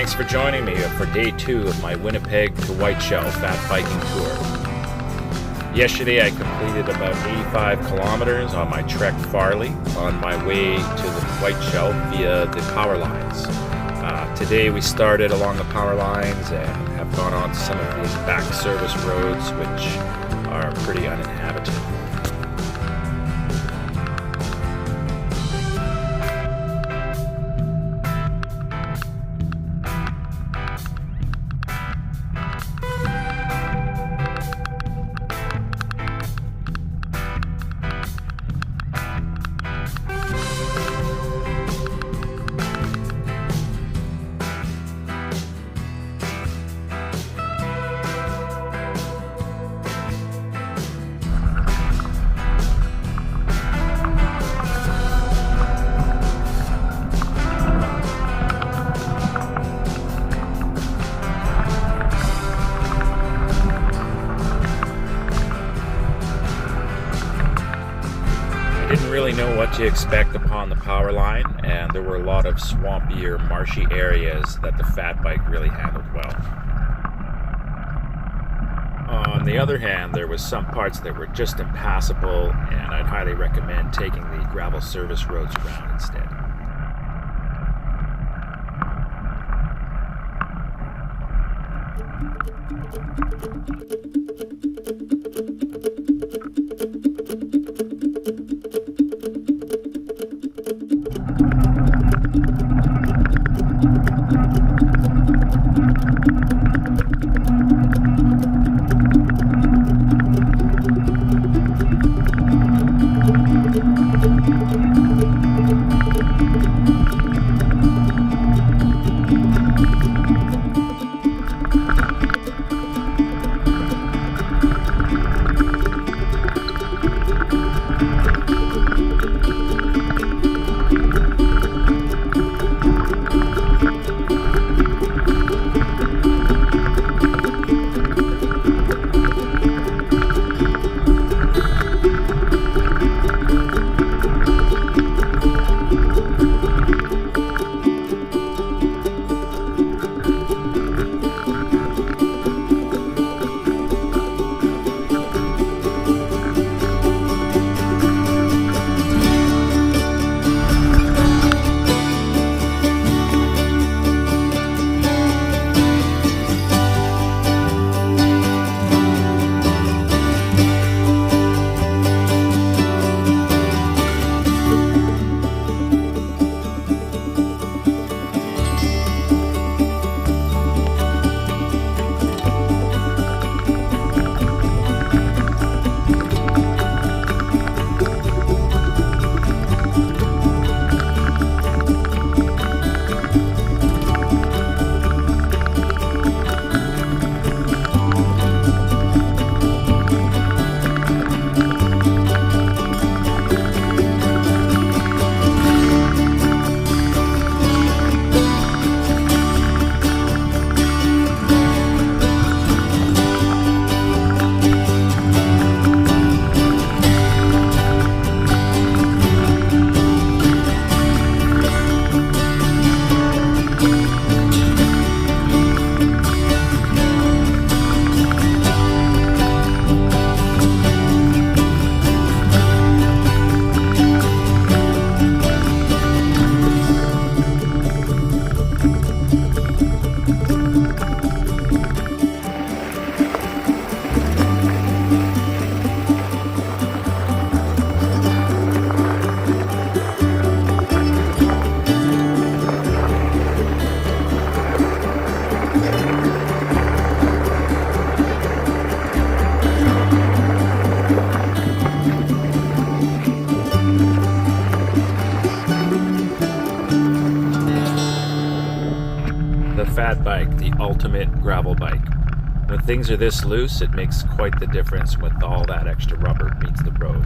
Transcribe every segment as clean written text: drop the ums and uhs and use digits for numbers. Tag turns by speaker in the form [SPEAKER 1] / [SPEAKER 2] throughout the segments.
[SPEAKER 1] Thanks for joining me for day 2 of my Winnipeg to Whiteshell fat biking tour. Yesterday I completed about 85 kilometers on my Trek Farley on my way to the Whiteshell via the power lines. Today we started along the power lines and have gone on to some of these back service roads which are pretty uninhabited. Didn't really know what to expect upon the power line, and there were a lot of swampier, marshy areas that the fat bike really handled well. On the other hand, there was some parts that were just impassable, and I'd highly recommend taking the gravel service roads around instead. Fat bike, the ultimate gravel bike. When things are this loose, it makes quite the difference when all that extra rubber meets the road.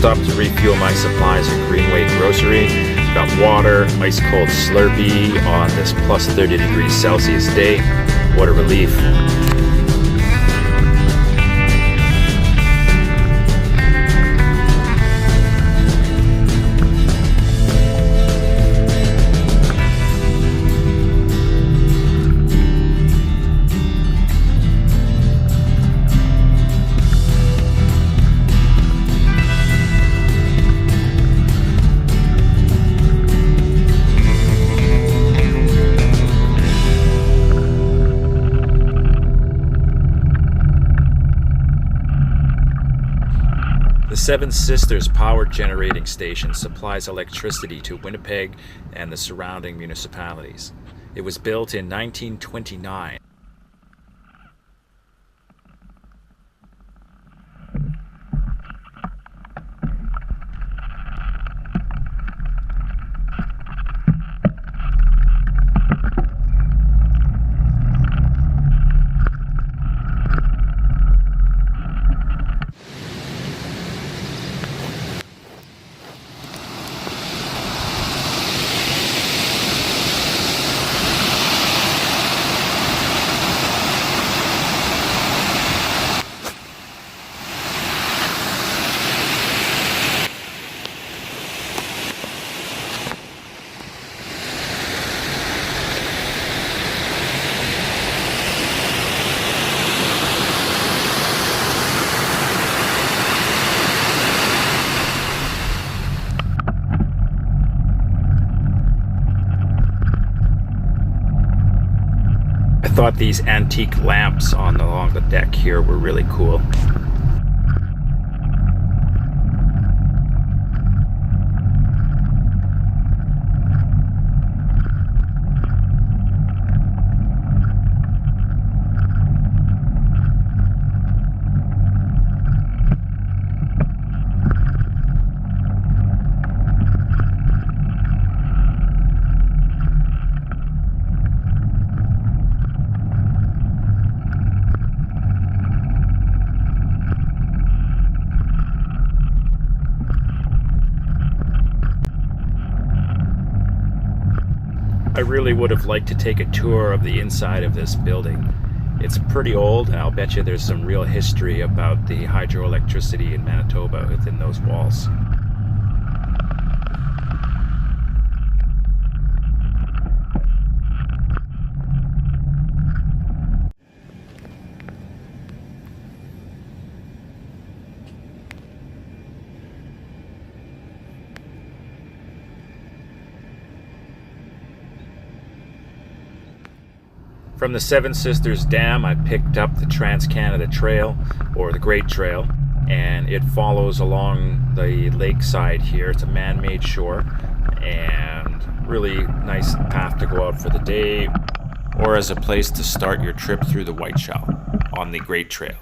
[SPEAKER 1] stopped to refuel my supplies at Greenway Grocery. Got water, ice cold Slurpee on this plus 30 degrees Celsius day. What a relief. The Seven Sisters Power Generating Station supplies electricity to Winnipeg and the surrounding municipalities. It was built in 1929. I thought these antique lamps along the deck here were really cool. I really would have liked to take a tour of the inside of this building. It's pretty old, and I'll bet you there's some real history about the hydroelectricity in Manitoba within those walls. From the Seven Sisters Dam, I picked up the Trans-Canada Trail, or the Great Trail, and it follows along the lakeside here. It's a man-made shore, and really nice path to go out for the day, or as a place to start your trip through the Whiteshell on the Great Trail.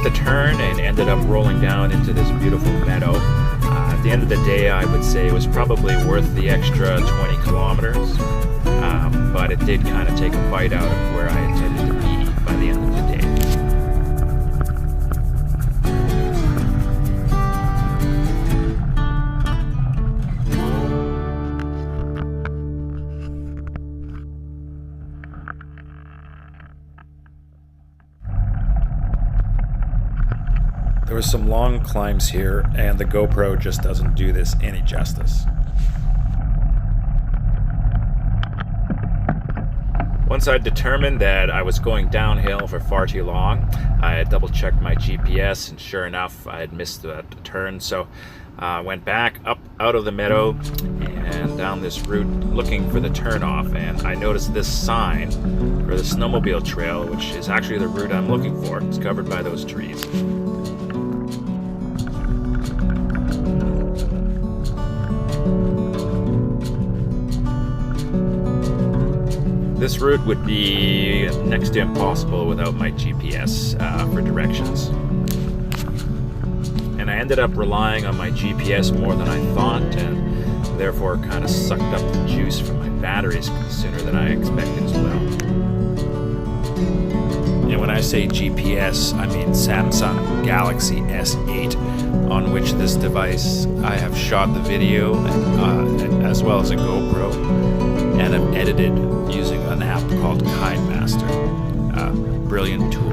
[SPEAKER 1] The turn and ended up rolling down into this beautiful meadow. At the end of the day, I would say it was probably worth the extra 20 kilometers, but it did kind of take a bite out of where I intended to be by the end of the day. There were some long climbs here, and the GoPro just doesn't do this any justice. Once I determined that I was going downhill for far too long, I double-checked my GPS, and sure enough, I had missed the turn. So I went back up out of the meadow and down this route looking for the turnoff, and I noticed this sign for the snowmobile trail, which is actually the route I'm looking for. It's covered by those trees. This route would be next to impossible without my GPS for directions. And I ended up relying on my GPS more than I thought, and therefore kind of sucked up the juice from my batteries sooner than I expected as well. And when I say GPS, I mean Samsung Galaxy S8, on which this device I have shot the video as well as a GoPro, and I've edited using an app called KineMaster. Brilliant tool.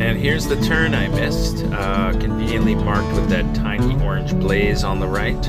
[SPEAKER 1] And here's the turn I missed, conveniently marked with that tiny orange blaze on the right.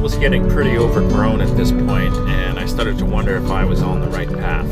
[SPEAKER 1] Was getting pretty overgrown at this point, and I started to wonder if I was on the right path.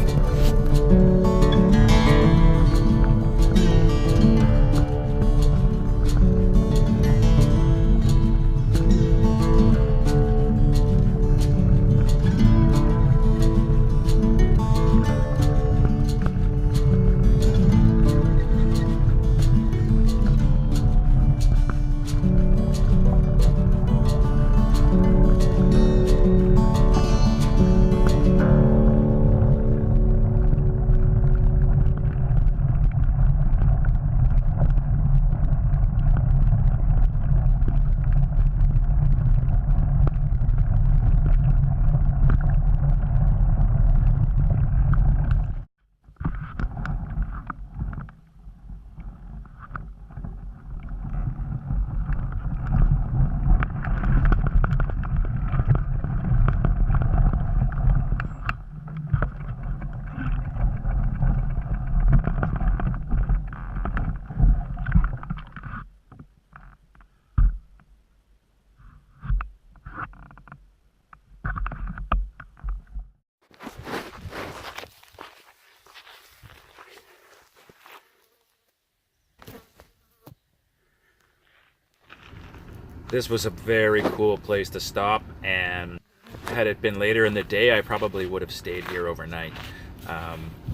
[SPEAKER 1] This was a very cool place to stop, and had it been later in the day, I probably would have stayed here overnight.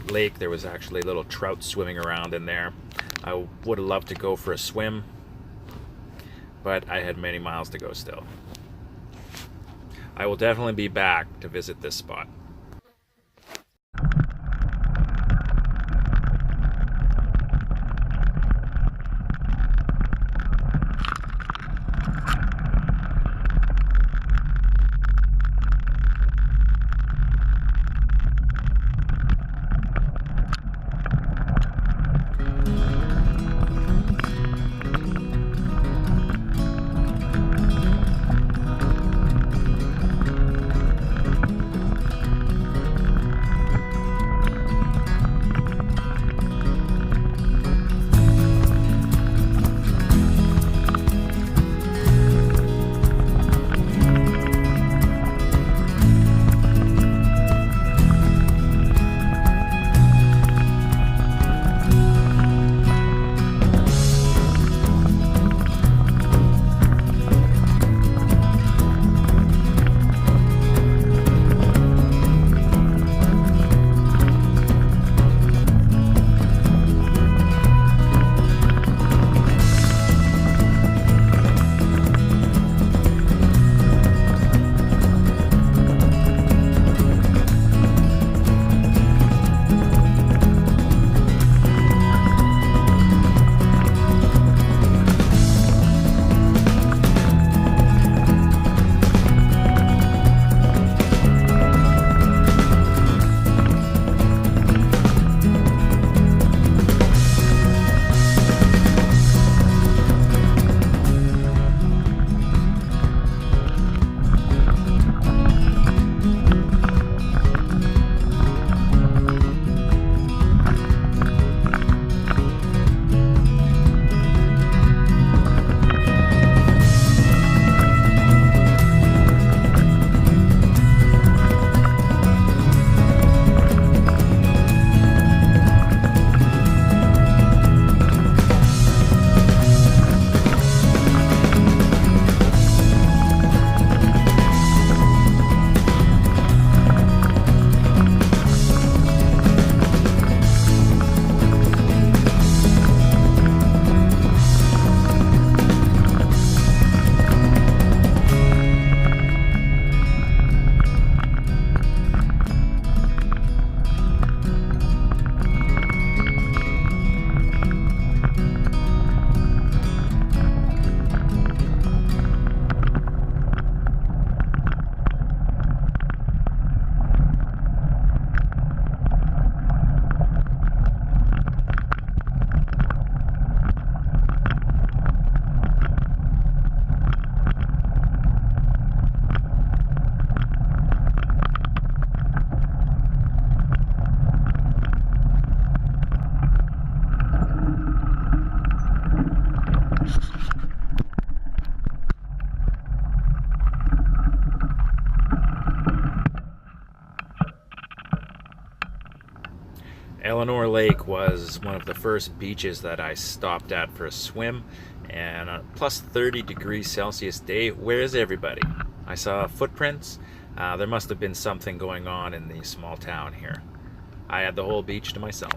[SPEAKER 1] Lake, there was actually little trout swimming around in there. I would have loved to go for a swim, but I had many miles to go still. I will definitely be back to visit this spot. Eleanor Lake was one of the first beaches that I stopped at for a swim, and a plus 30 degrees Celsius day. Where is everybody? I saw footprints. There must have been something going on in the small town here. I had the whole beach to myself.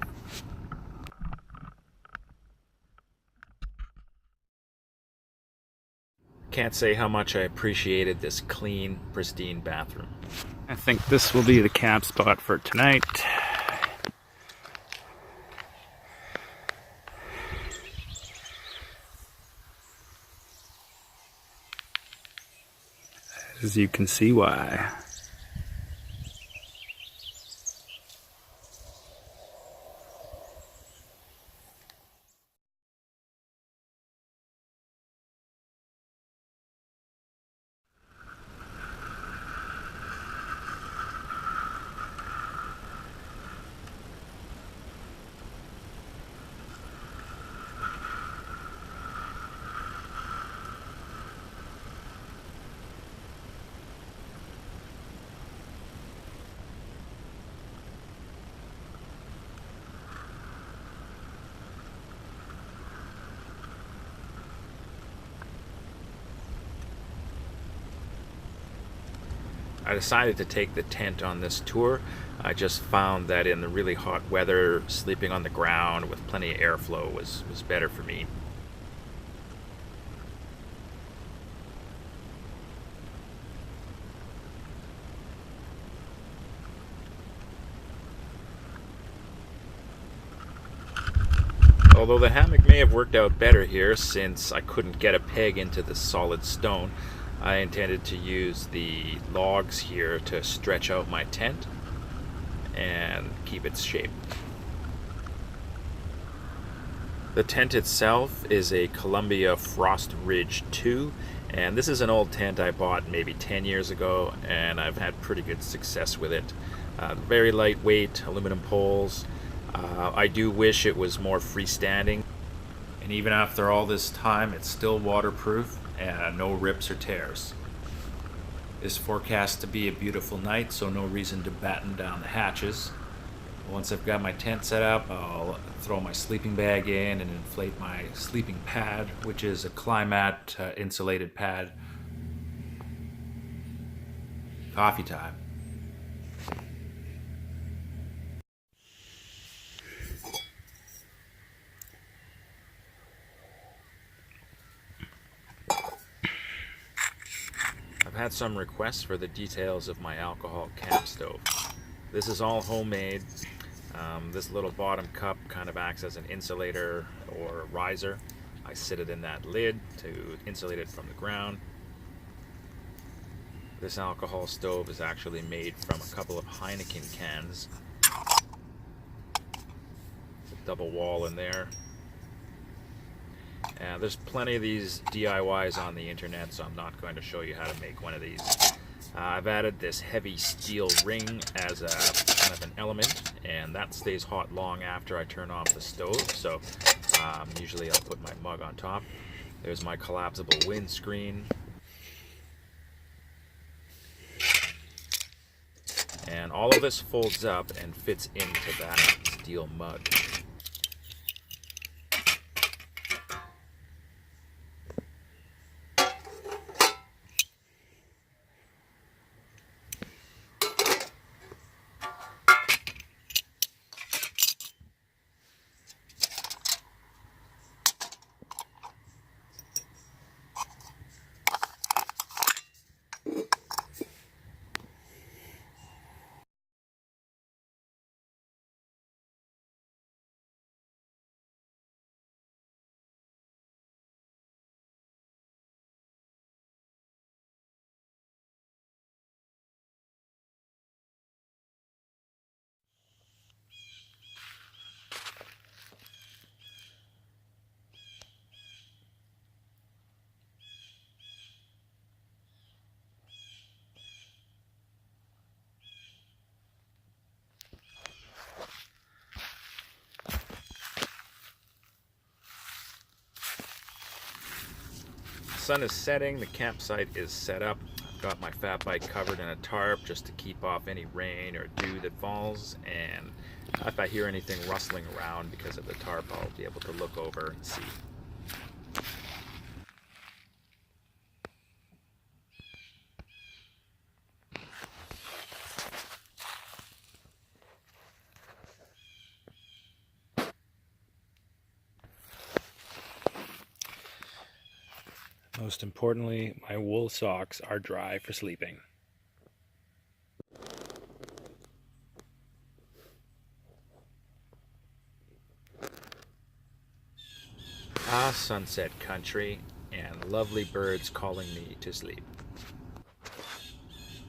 [SPEAKER 1] Can't say how much I appreciated this clean, pristine bathroom. I think this will be the camp spot for tonight. As you can see why. I decided to take the tent on this tour. I just found that in the really hot weather, sleeping on the ground with plenty of airflow was better for me. Although the hammock may have worked out better here since I couldn't get a peg into the solid stone, I intended to use the logs here to stretch out my tent and keep its shape. The tent itself is a Columbia Frost Ridge 2, and this is an old tent I bought maybe 10 years ago, and I've had pretty good success with it. Very lightweight, aluminum poles. I do wish it was more freestanding, and even after all this time it's still waterproof and no rips or tears. It's forecast to be a beautiful night, so no reason to batten down the hatches. Once I've got my tent set up, I'll throw my sleeping bag in and inflate my sleeping pad, which is a Climat insulated pad. Coffee time. I've had some requests for the details of my alcohol camp stove. This is all homemade. This little bottom cup kind of acts as an insulator or riser. I sit it in that lid to insulate it from the ground. This alcohol stove is actually made from a couple of Heineken cans. It's a double wall in there. There's plenty of these DIYs on the internet, so I'm not going to show you how to make one of these. I've added this heavy steel ring as a kind of an element, and that stays hot long after I turn off the stove, so usually I'll put my mug on top. There's my collapsible windscreen. And all of this folds up and fits into that steel mug. The sun is setting, the campsite is set up. I've Got my fat bike covered in a tarp just to keep off any rain or dew that falls, and if I hear anything rustling around because of the tarp, I'll be able to look over and see. Most importantly, my wool socks are dry for sleeping. Ah, sunset country and lovely birds calling me to sleep.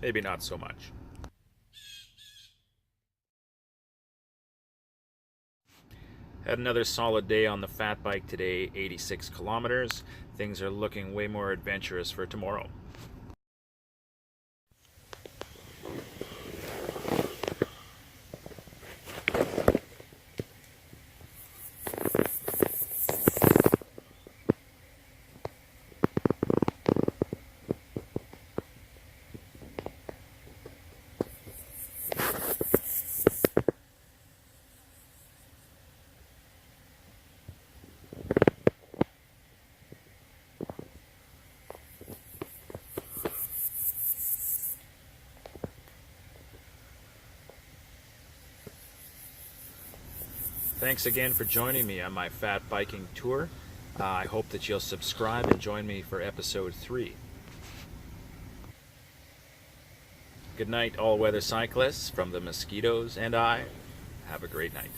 [SPEAKER 1] Maybe not so much. Had another solid day on the fat bike today, 86 kilometers. Things are looking way more adventurous for tomorrow. Thanks again for joining me on my fat biking tour. I hope that you'll subscribe and join me for episode 3. Good night, all-weather cyclists, from the mosquitoes and I. Have a great night.